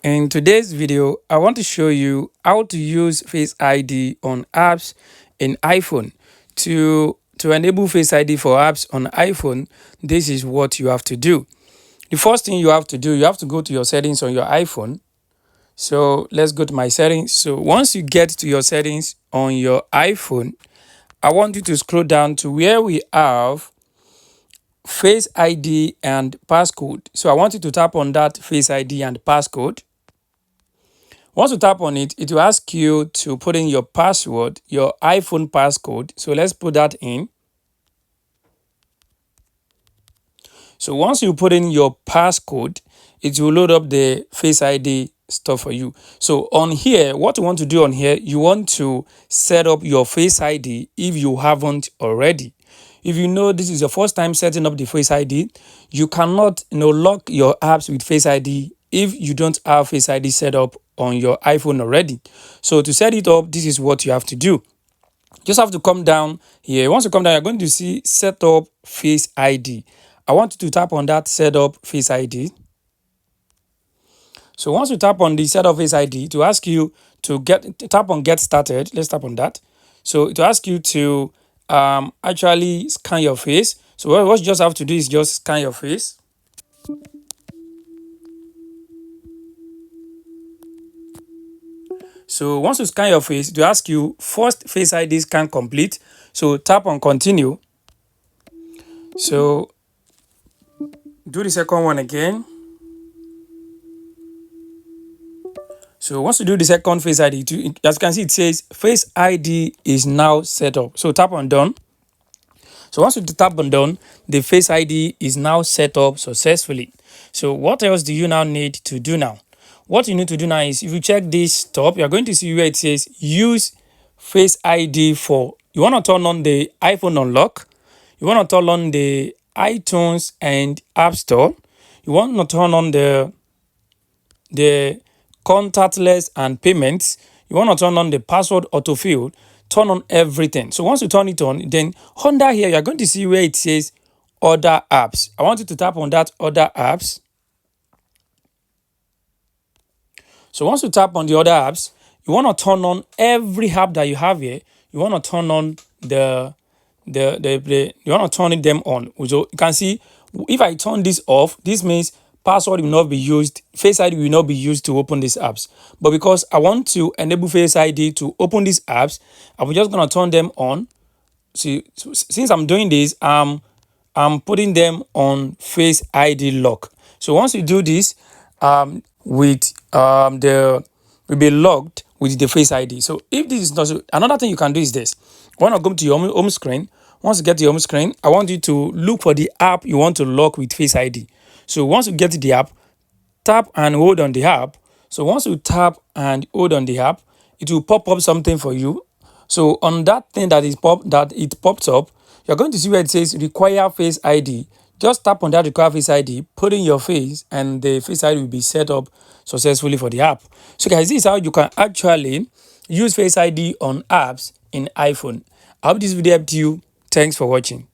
In today's video, I want to show you how to use Face ID on apps in iPhone. To enable Face ID for apps on iPhone, this is what you have to do. The first thing you have to do, you have to go to your settings on your iPhone. So let's go to my settings. So once you get to your settings on your iPhone, I want you to scroll down to where we have Face ID and passcode. So I want you to tap on that Face ID and passcode. Once you tap on it, it will ask you to put in your password, your iPhone passcode. So let's put that in. So once you put in your passcode, it will load up the Face ID stuff for you. So on here, what you want to do on here, you want to set up your Face ID if you haven't already. If you know this is your first time setting up the Face ID, you cannot lock your apps with Face ID if you don't have Face ID set up on your iPhone already. So to set it up, this is what you have to do. Just have to come down here. Once you come down, you're going to see set up Face ID. I want you to tap on that set up Face ID. So once you tap on the set up Face ID, to ask you to tap on get started. Let's tap on that. So to ask you to actually scan your face. So what you just have to do is just scan your face. So once you scan your face, to ask you first Face ID scan complete. So tap on continue. So do the second one again. So once you do the second Face ID, as you can see, it says Face ID is now set up. So tap on done. So once you tap on done, the Face ID is now set up successfully. So what else do you now need to do now? What you need to do now is, if you check this top, you're going to see where it says use Face ID for, you want to turn on the iPhone unlock, you want to turn on the iTunes and App Store, you want to turn on the contactless and payments, you want to turn on the password autofill, turn on everything. So once you turn it on, then under here, you're going to see where it says other apps. I want you to tap on that other apps. So once you tap on the other apps, you want to turn on every app that you have here. You want to turn on you want to turn them on. So you can see, if I turn this off, this means password will not be used, Face ID will not be used to open these apps. But because I want to enable Face ID to open these apps, I'm just going to turn them on. See, since I'm doing this, I'm putting them on Face ID lock. So once you do this, the will be logged with the Face ID. So if this is not so, another thing you can do is this. When I go to your home screen, once you get to your home screen, I want you to look for the app you want to lock with Face ID. So once you get to the app, tap and hold on the app. So once you tap and hold on the app, it will pop up something for you. So on that thing that it pops up, you're going to see where it says require Face ID. Just tap on that require Face ID, put in your face, and the Face ID will be set up successfully for the app. So guys, this is how you can actually use Face ID on apps in iPhone. I hope this video helped you. Thanks for watching.